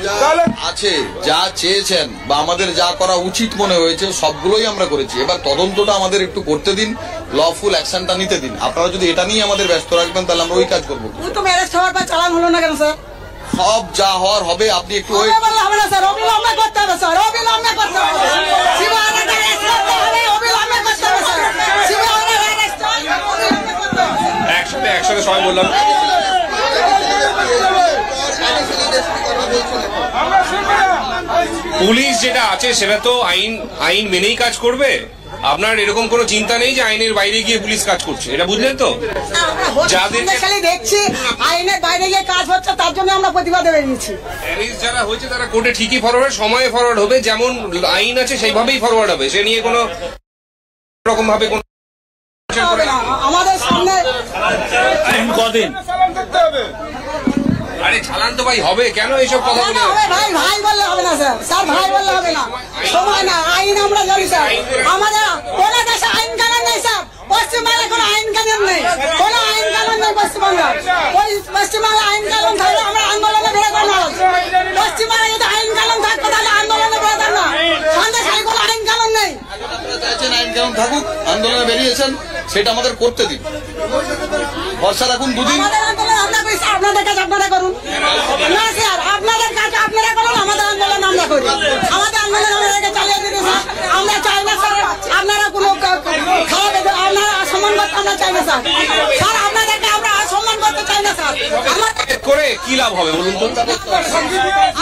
যা আছে, যা চেয়েছেন বা আমাদের যা করা উচিত মনে হয়েছে সবগুলোই আমরা করেছি। এবার তদন্তটা আমাদের একটু করতে দিন, লফুল অ্যাকশনটা নিতে দিন। আপনারা যদি এটা নিয়ে আমাদের ব্যস্ত রাখবেন তাহলে আমরা ওই কাজ করবো। চালান হলো না কেন স্যার? সব যা হওয়ার হবে, আপনি একটু ওই হবে না স্যার, অবিলম্বে করতে হবে স্যার, অবিলম্বে করতে হবে। একসাথে সবাই বললাম পুলিশ যেটা আছে সেটা তো আইন মেনেই কাজ করবে। আপনার এরকম কোনো চিন্তা নেই যে আইনের বাইরে গিয়ে পুলিশ কাজ করছে, এটা বুঝলেন তো? যাদের দেখছি আইনের বাইরে গিয়ে কাজ হচ্ছে তার জন্য আমরা প্রতিবাদে বেরিয়েছি। যারা হয়েছে তারা কোর্টে ঠিকই ফরওয়ার্ড, সময়ে ফরওয়ার্ড হবে, যেমন আইন আছে সেইভাবেই ফরওয়ার্ড হবে। সে নিয়ে কোনো রকম ভাবে কোনো আমাদের সামনে কদিন আরে চালান তো ভাই হবে, কেন এইসব কথা বলে? ভাই ভাই বললে হবে না স্যার, স্যার ভাই বললে হবে না, সময় না, আইন আমরা জানি স্যার। আমাদের কোন দেশে আইন কানুন নেই স্যার, পশ্চিমবাংলায় কোনো আইন কানুন নেই, কোন আইন কানুন নেই পশ্চিমবাংলায়। ওই পশ্চিমবাংলায় আইন কানুন থাকলে আমরা আন্দোলনে বেরোতাম না। পশ্চিমবাংলায় যদি আইন কানুন থাকতো তাহলে আন্দোলনে বেরোতাম না। সন্দেশখালী কোনো আইন কানুন নেই। চাইছেন আইন কানুন থাকুক, আন্দোলনে বেরিয়েছেন, সেটা আমাদের করতে দিন, ভরসা রাখুন। দুদিন আপনাদের কাছে আপনারা করুন না স্যার, আপনাদের কাছে আপনারা করুন, আমাদের আন্দোলন আমরা করি, আমাদের আন্দোলন আমাদেরকে চালিয়ে দিতে স্যার। আমরা চাই না স্যার আপনারা কোনো খারাপ, আপনারা অসম্মান করতে আমরা চাই না স্যার। স্যার আপনাদেরকে আমরা অসম্মান করতে চাই না স্যার। করে কি লাভ হবে বলুন তো?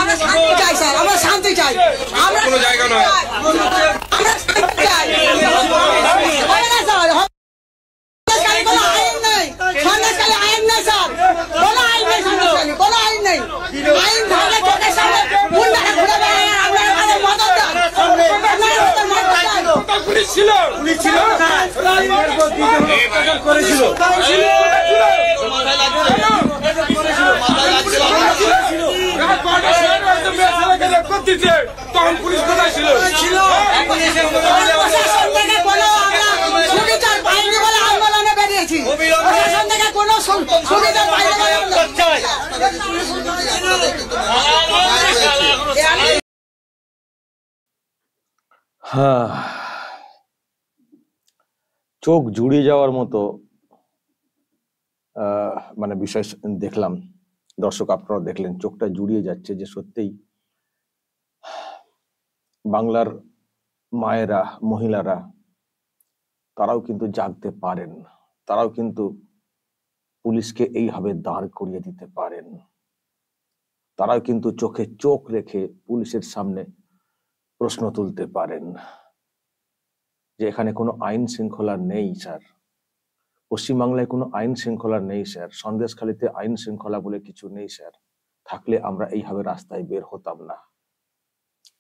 আমরা শান্তি চাই স্যার, আমরা শান্তি চাই, আমরা কোনো জায়গা নয়, আমরা শান্তি চাই। হবে না স্যার, কোনো আইন নেই সন্দেশখালী, আইন নেই স্যার, কোনো আইন নেই সন্দেশখালী, কোনো আইন নেই। আইন থাকলে চোখের সামনে গুন্ডারা ঘুরে বেড়ায়, আর আপনারা তাদের মদত দেন। পুলিশ ছিল, পুলিশ ছিল করেছিল, তখন পুলিশ কোথায় ছিল? প্রশাসন থেকে কোনো আমরা সুবিচার পাইনি বলে আন্দোলনে বেরিয়েছি, প্রশাসন থেকে কোনো সুবিধা পাইনি বলে। হ্যাঁ, চোখ জুড়িয়ে যাওয়ার মতো মানে বিষয় দেখলাম। দর্শক আপনারা দেখলেন, চোখটা জুড়িয়ে যাচ্ছে যে সত্যিই বাংলার মায়েরা, মহিলারা তারাও কিন্তু জাগতে পারেন, তারাও কিন্তু পুলিশকে এইভাবে দাঁড় করিয়ে দিতে পারেন, তারাও কিন্তু চোখে চোখ রেখে পুলিশের সামনে প্রশ্ন তুলতে পারেন যে এখানে কোনো আইন শৃঙ্খলা নেই স্যার, পশ্চিমবাংলায় কোনো আইন শৃঙ্খলা নেই স্যার, সন্দেশখালীতে আইন শৃঙ্খলা বলে কিছু নেই স্যার, থাকলে আমরা এইভাবে রাস্তায় বের হতাম না।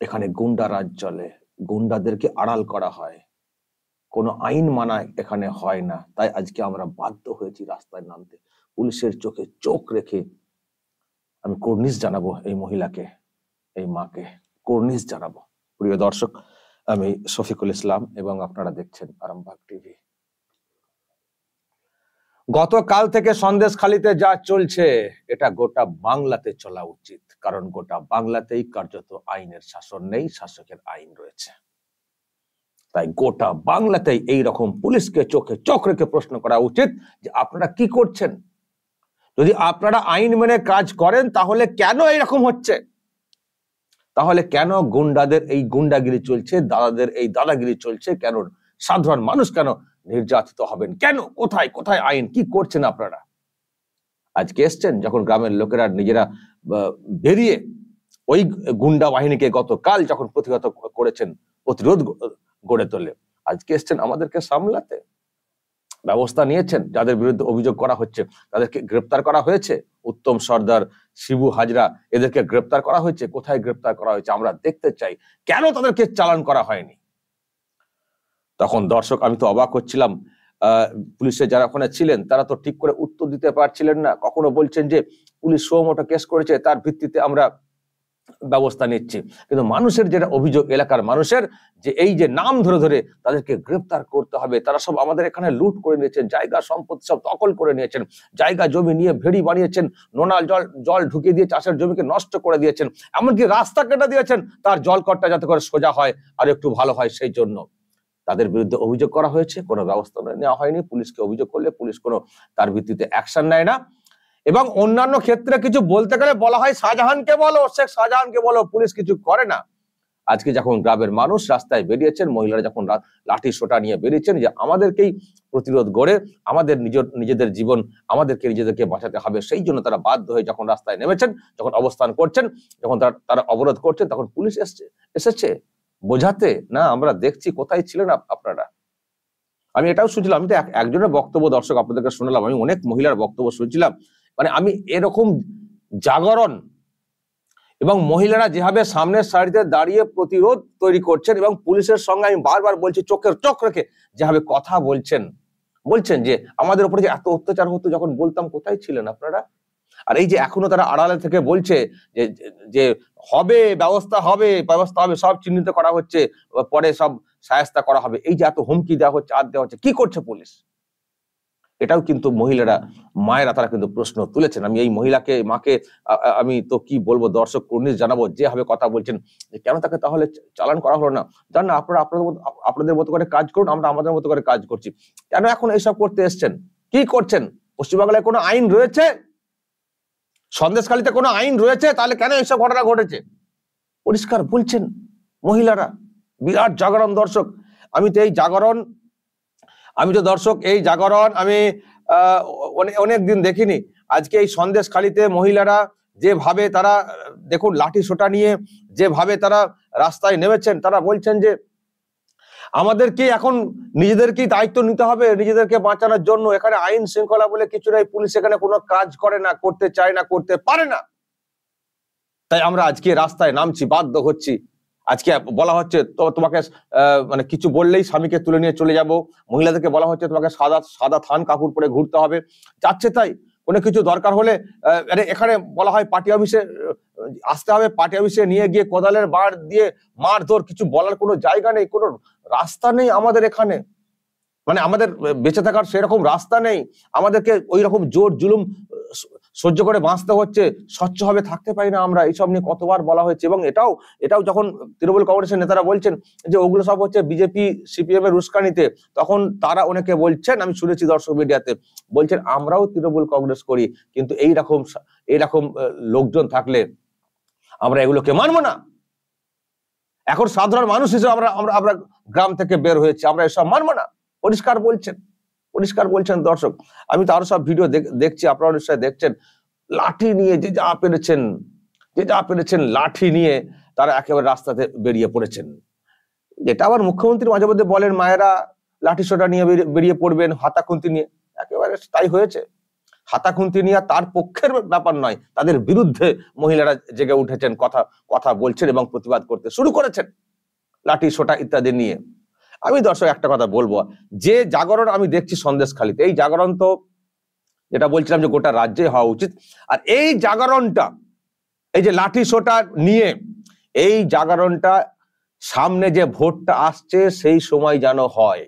এখানে গুন্ডা রাজ চলে, গুন্ডাদেরকে আড়াল করা হয়, কোনো আইন মানা এখানে হয় না। তাই আজকে আমরা বাধ্য হয়েছি রাস্তায় নামতে। পুলিশের চোখে চোখ রেখে আমি কর্নিশ জানাবো এই মহিলাকে, এই মাকে কর্নিশ জানাবো। প্রিয় দর্শক, আমি শফিকুল ইসলাম এবং আপনারা দেখছেন আরামবাগ টিভি। গতকাল থেকে সন্দেশখালীতে যা চলছে এটা গোটা বাংলাতে চলা উচিত, কারণ গোটা বাংলাতেই কার্যত আইনের শাসন নেই, শাসকের আইন রয়েছে। তাই গোটা বাংলাতেই এইরকম পুলিশকে চোখে চোখ রেখে প্রশ্ন করা উচিত যে আপনারা কি করছেন। যদি আপনারা আইন মেনে কাজ করেন তাহলে কেন এইরকম হচ্ছে, তাহলে কেন গুন্ডাদের এই গুন্ডাগিরি চলছে, দাদাদের এই দাদাগিরি চলছে, কেন সাধারণ মানুষ কেন নির্যাতিত হবেন, কেন, কোথায় কোথায় আইন, কি করছেন আপনারা? আজকে এসছেন যখন গ্রামের লোকেরা নিজেরা বেরিয়ে ওই গুন্ডা বাহিনীকে গতকাল যখন প্রতিহত করেছেন, প্রতিরোধ গড়ে তোলে, আজকে এসছেন আমাদেরকে সামলাতে। ব্যবস্থা নিয়েছেন, যাদের বিরুদ্ধে অভিযোগ করা হচ্ছে তাদেরকে গ্রেপ্তার করা হয়েছে, উত্তম সর্দার, শিবু হাজরা, এদেরকে গ্রেপ্তার করা হয়েছে। কোথায় গ্রেপ্তার করা হয়েছে আমরা দেখতে চাই, কেন তাদেরকে চালান করা হয়নি? তখন দর্শক আমি তো অবাক হচ্ছিলাম, পুলিশের যারা ওখানে ছিলেন তারা তো ঠিক করে উত্তর দিতে পারছিলেন না। কখনো বলছেন যে পুলিশ সুমোটো কেস করেছে, তার ভিত্তিতে আমরা ব্যবস্থা নিচ্ছি, কিন্তু মানুষের যেটা অভিযোগ, এলাকার মানুষের, যে এই যে নাম ধরে ধরে তাদেরকে গ্রেপ্তার করতে হবে, তারা সব আমাদের এখানে লুট করে নিয়েছেন, জায়গা সম্পত্তি সব দখল করে নিয়েছেন, জায়গা জমি নিয়ে ভেড়ি বানিয়েছেন, নোনা জল ঢুকিয়ে দিয়ে চাষের জমিকে নষ্ট করে দিয়েছেন, এমনকি রাস্তা কেটে দিয়েছেন তার জলকটটা যাতে করে সোজা হয় আর একটু ভালো হয়, সেই জন্য তাদের বিরুদ্ধে অভিযোগ করা হয়েছে। কোনো ব্যবস্থা নেওয়া হয়নি। পুলিশকে অভিযোগ করলে পুলিশ কোনো তার ভিত্তিতে অ্যাকশন নেয় না। এবং অন্যান্য ক্ষেত্রে কিছু বলতে গেলে বলা হয় শাহজাহানকে বলো, শেখ শাহজাহানকে বলো, পুলিশ কিছু করে না। আজকে যখন গ্রামের মানুষ রাস্তায় বেরিয়েছেন, মহিলারা যখন লাঠি সোটা নিয়ে বেরিয়েছেন, যে আমাদেরকেই প্রতিরোধ গড়ে আমাদের নিজেদের জীবন নিজেদেরকে বাঁচাতে হবে, সেই জন্য তারা বাধ্য হয়ে যখন রাস্তায় নেমেছেন, যখন অবস্থান করছেন, যখন তারা অবরোধ করছেন, তখন পুলিশ এসেছে বোঝাতে। না, আমরা দেখছি কোথায় ছিলেন আপনারা। আমি এটাও শুনছিলাম, আমি তো একজনের বক্তব্য দর্শক আপনাদেরকে শোনালাম, আমি অনেক মহিলার বক্তব্য শুনছিলাম। মানে আমি এরকম জাগরণ এবং মহিলারা যেভাবে সামনের সারিতে দাঁড়িয়ে প্রতিরোধ তৈরি করছেন এবং পুলিশের সঙ্গে, আমি বারবার বলছি, চোখ রেখে যেভাবে কথা বলছেন যে আমাদের উপরে যে এত অত্যাচার হতো, যখন বলতাম কোথায় ছিলেন আপনারা। আর এই যে এখনো তারা আড়ালে থেকে বলছে যে ব্যবস্থা হবে, সব চিহ্নিত করা হচ্ছে, পরে সব শায়েস্তা করা হবে, এই যে এত হুমকি দেওয়া হচ্ছে, দেওয়া হচ্ছে, কি করছে পুলিশ? এটাও কিন্তু মহিলারা, মায়েরা, তারা কিন্তু প্রশ্ন তুলেছেন। আমি এই মাকে আমি তো কি বলবো, দর্শক কর্নিশ জানাবো, যেভাবে কথা বলছেন, যে কেন তাকে তাহলে চালান করা হলো না? জান না, আপনারা আপনাদের মতো করে কাজ করুন, আমরা আমাদের মতো করে কাজ করছি। কেন এখন এইসব করতে এসছেন? কি করছেন? পশ্চিমবাংলায় কোনো আইন রয়েছে? সন্দেশখালীতে কোনো আইন রয়েছে? তাহলে কেন এইসব ঘটনা ঘটেছে? পরিষ্কার বলছেন মহিলারা। বিরাট জাগরণ দর্শক। আমি তো এই জাগরণ আমি অনেক দিন দেখিনি। আজকে এই সন্দেশখালীতে মহিলারা যেভাবে তারা, দেখুন, লাঠি সোটা নিয়ে যেভাবে তারা রাস্তায় নেমেছেন, তারা বলছেন যে আমাদেরকে এখন নিজেদেরকেই দায়িত্ব নিতে হবে নিজেদেরকে বাঁচানোর জন্য। এখানে আইন শৃঙ্খলা বলে কিছু নাই, পুলিশ এখানে কোনো কাজ করে না, করতে চায় না, করতে পারে না। তাই আমরা আজকে রাস্তায় নামছি, বাধ্য হচ্ছি। আজকে বলা হচ্ছে তোমাকে মানে কিছু বললেই স্বামীকে তুলে নিয়ে চলে যাব। মহিলাদেরকে বলা হচ্ছে তোমাকে সাদা থান কাপড় পরে ঘুরতে হবে। যাচ্ছে তাই, কোনো কিছু দরকার হলে এখানে বলা হয় পার্টি অফিসে আসতে হবে, পার্টি অফিসে নিয়ে গিয়ে কোদালের বাড় দিয়ে মারধর, কিছু বলার কোনো জায়গা নেই, কোনো রাস্তা নেই আমাদের এখানে। মানে আমাদের বেঁচে থাকার সেরকম রাস্তা নেই, আমাদেরকে ওই রকম জোর জুলুম সহ্য করে বাঁচতে হচ্ছে, স্বচ্ছভাবে থাকতে পারি না আমরা। এইসব নিয়ে কতবার বলা হয়েছে। এবং এটাও যখন তৃণমূল কংগ্রেসের নেতারা বলছেন যে ওগুলো সব হচ্ছে বিজেপি সিপিএম এর উস্কানিতে, তখন তারা অনেকে বলছেন, আমি শুনেছি দর্শক মিডিয়াতে বলছেন, আমরাও তৃণমূল কংগ্রেস করি, কিন্তু এইরকম লোকজন থাকলে আমরা এগুলোকে মানবো না। এখন সাধারণ মানুষ হিসেবে আমরা গ্রাম থেকে বের হয়েছি, আমরা এসব মানবো না। পরিষ্কার বলছেন দর্শক। আমি তো আরো সব ভিডিও দেখছি, আপনারা নিশ্চয়ই দেখছেন। লাঠি নিয়ে যে যা পেরেছেন লাঠি নিয়ে তারা একেবারে রাস্তাতে বেরিয়ে পড়েছেন। যেটা আবার মুখ্যমন্ত্রী মাঝে মধ্যে বলেন মায়েরা লাঠি সোটা নিয়ে বেরিয়ে পড়বেন, হাতা খুন্তি নিয়ে, একেবারে তাই হয়েছে। হাতা খুন্তি নিয়ে তার পক্ষের ব্যাপার নয়, তাদের বিরুদ্ধে মহিলারা জেগে উঠেছেন, কথা বলছেন এবং প্রতিবাদ করতে শুরু করেছেন লাঠি সোটা ইত্যাদি নিয়ে। আমি দর্শক একটা কথা বলবো, যে জাগরণ আমি দেখছি সন্দেশখালীতে, এই জাগরণ তো যেটা বলছিলাম যে গোটা রাজ্যে হওয়া উচিত। আর এই জাগরণটা, এই যে লাঠি সোটা নিয়ে এই জাগরণটা, সামনে যে ভোটটা আসছে সেই সময় যেন হয়।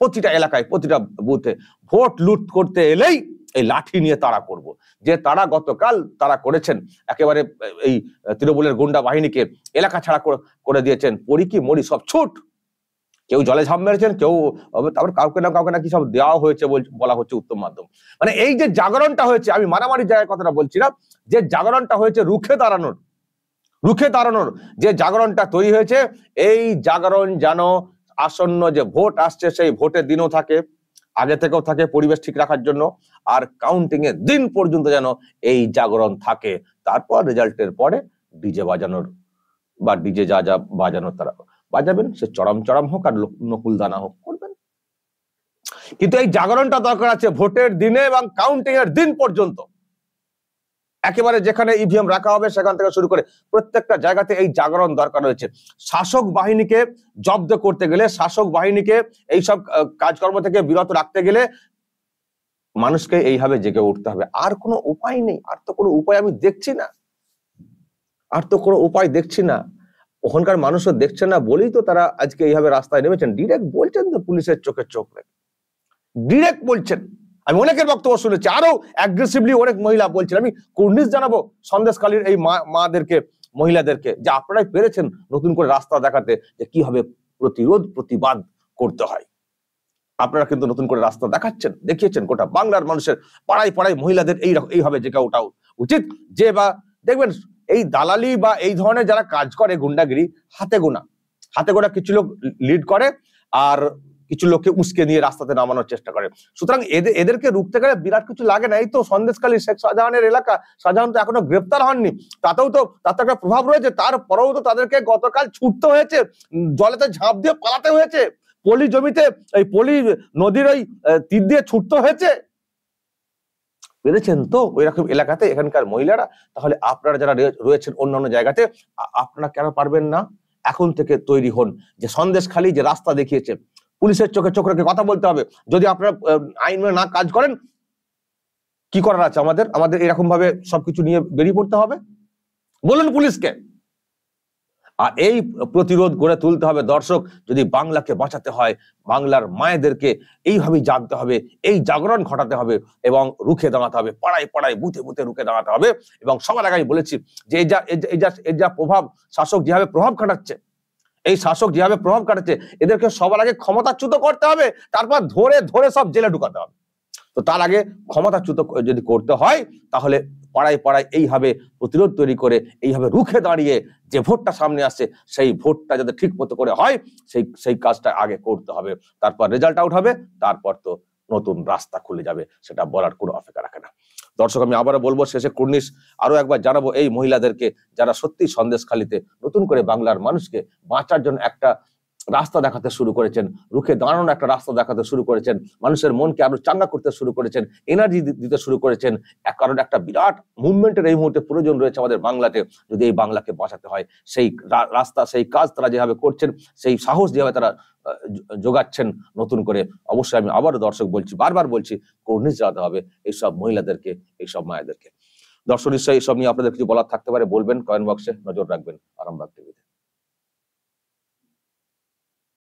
প্রতিটা এলাকায়, প্রতিটা বুথে ভোট লুট করতে এলেই এই লাঠি নিয়ে তারা করব, যে তারা গতকাল তারা করেছেন, একেবারে এই তৃণমূলের গুন্ডা বাহিনীকে এলাকা ছাড়া করে দিয়েছেন। পরি কি মরি সব ছুট, কেউ জলে ঝাঁপ মেরেছেন, কেউ তারপর কাউকে না কি সব দেওয়া হয়েছে বলা হচ্ছে উত্তম মাধ্যম। মানে এই যে জাগরণটা হয়েছে, আমি মারামারি জায়গায় কথাটা বলছি না, যে জাগরণটা হয়েছে রুখে দাঁড়ানোর যে জাগরণটা তৈরি হয়েছে, এই জাগরণ যেন আসন্ন যে ভোট আসছে সেই ভোটের দিনও থাকে, আগে থেকেও থাকে, পরিবেশ ঠিক রাখার জন্য, আর কাউন্টিং এর দিন পর্যন্ত যেন এই জাগরণ থাকে। তারপর রেজাল্টের পরে ডিজে বাজানোর বা ডিজে যা বাজানোর তারা বাজাবেন, সে চরম হোক আর নকুল দানা হোক, করবেন। কিন্তু এই জাগরণটা দরকার আছে ভোটের দিনে এবং কাউন্টিং এর দিন পর্যন্ত। একেবারে যেখানে ইভিএম রাখা হবে সেখান থেকে শুরু করে প্রত্যেকটা জায়গাতে এই জাগরণ দরকার রয়েছে। শাসক বাহিনীকে জব্দ করতে গেলে, শাসক বাহিনীকে এইসব কাজকর্ম থেকে বিরত রাখতে গেলে মানুষকে এইভাবে জেগে উঠতে হবে। আর কোনো উপায় নেই, আর তো কোনো উপায় আমি দেখছি না। আর তো কোনো উপায় দেখছি না, ওখানকার মানুষও দেখছে না বলেই তো তারা আজকে এইভাবে রাস্তায় নেমেছেন। ডিরেক্ট বলছেন তো পুলিশের চোখে চোখ রেখে, ডিরেক্ট বলছেন। আমি অনেকের বক্তব্য শুনেছি, আরো অ্যাগ্রেসিভলি অনেক মহিলা বলছেন। আমি কুর্নিশ জানাবো সন্দেশখালীর এই মাদেরকে, মহিলাদেরকে, যে আপনারাই পেরেছেন নতুন করে রাস্তা দেখাতে যে কিভাবে প্রতিরোধ প্রতিবাদ করতে হয়। আপনারা কিন্তু নতুন করে রাস্তা দেখাচ্ছেন, দেখিয়েছেন। গোটা বাংলার মানুষের পাড়ায় পাড়ায় মহিলাদের এইভাবে জেগে ওঠা উচিত। যে বা দেখবেন এই দালালি বা এই ধরনের যারা কাজ করে গুন্ডাগিরি, হাতে গোনা কিছু লোক লিড করে আর কিছু লোককে উস্কে নিয়ে রাস্তাতে নামানোর চেষ্টা করে। সুতরাং এদেরকে রুখতে গেলে বিরাট কিছু লাগে না। এই তো সন্দেশখালী শেখ শাহজাহানের এলাকা, শাহজাহান তো এখনো গ্রেপ্তার হননি, তাতে একটা প্রভাব রয়েছে। তারপরেও তো তাদেরকে গতকাল ছুটতে হয়েছে, জলেতে ঝাঁপ দিয়ে পালাতে হয়েছে, পলি জমিতে এই পলি নদীর ওই তীর দিয়ে ছুটতে হয়েছে। পেরেছেন তো ওই রকম এলাকাতে এখানকার মহিলারা। তাহলে আপনারা যারা রয়েছেন অন্যান্য জায়গাতে, আপনারা কেন পারবেন না? এখন থেকে তৈরি হন যে সন্দেশখালী যে রাস্তা দেখিয়েছে, পুলিশের চোখে চোখ রেখে কথা বলতে হবে। যদি আপনারা আইন মেনে না কাজ করেন, কি করার আছে আমাদের এরকম ভাবে সবকিছু নিয়ে বেরিয়ে পড়তে হবে? বলুন পুলিশকে। আর এই প্রতিরোধ গড়ে তুলতে হবে দর্শক। যদি বাংলাকে বাঁচাতে হয়, বাংলার মায়েদেরকে এইভাবেই জাগতে হবে, এই জাগরণ ঘটাতে হবে এবং রুখে দাঁড়াতে হবে, পাড়ায় পাড়ায় বুথে বুথে রুখে দাঁড়াতে হবে। এবং সবার আগে আমি বলেছি যে এই যা প্রভাব, শাসক যেভাবে প্রভাব খাটাচ্ছে, এদেরকে সবার আগে ক্ষমতাচ্যুত করতে হবে, তারপর ধরে ধরে সব জেলে ঢুকাতে হবে। তো তার আগে ক্ষমতাচ্যুত যদি করতে হয়, তাহলে পাড়ায় পাড়ায় এইভাবে প্রতিরোধ তৈরি করে এইভাবে রুখে দাঁড়িয়ে যে ভোটটা সামনে আসছে, সেই ভোটটা যাতে ঠিক মতো করে হয়, সেই কাজটা আগে করতে হবে। তারপর রেজাল্ট আউট হবে, তারপর তো নতুন রাস্তা খুলে যাবে, সেটা বলার কোনো অপেক্ষা রাখে না। দর্শক, আমি আবারও বলবো, শেষে কুর্নিশ আরো একবার জানাবো এই মহিলাদেরকে যারা সত্যি সন্দেশখালীতে নতুন করে বাংলার মানুষকে বাঁচার জন্য একটা রাস্তা দেখাতে শুরু করেছেন, রুখে দাঁড়ানোর একটা রাস্তা দেখাতে শুরু করেছেন, মানুষের মনকে আরো চাঙ্গা করতে শুরু করেছেন, এনার্জি দিতে শুরু করেছেন। কারণ একটা বিরাট মুভমেন্টের এই মুহূর্তে প্রয়োজন রয়েছে আমাদের বাংলাতে। যদি এই বাংলাকে বাঁচাতে হয়, সেই রাস্তা, সেই কাজ তারা যেভাবে করছেন, সেই সাহস যেভাবে তারা যোগাচ্ছেন নতুন করে, অবশ্যই আমি আবারও দর্শক বলছি, বারবার বলছি, কুর্নিশ জানাতে হবে এইসব মহিলাদেরকে, এইসব মায়েদেরকে। দর্শক, নিশ্চয়ই এইসব নিয়ে আপনাদের কিছু বলার থাকতে পারে, বলবেন, কমেন্ট বক্সে নজর রাখবেন। আরামবাগ টিভি।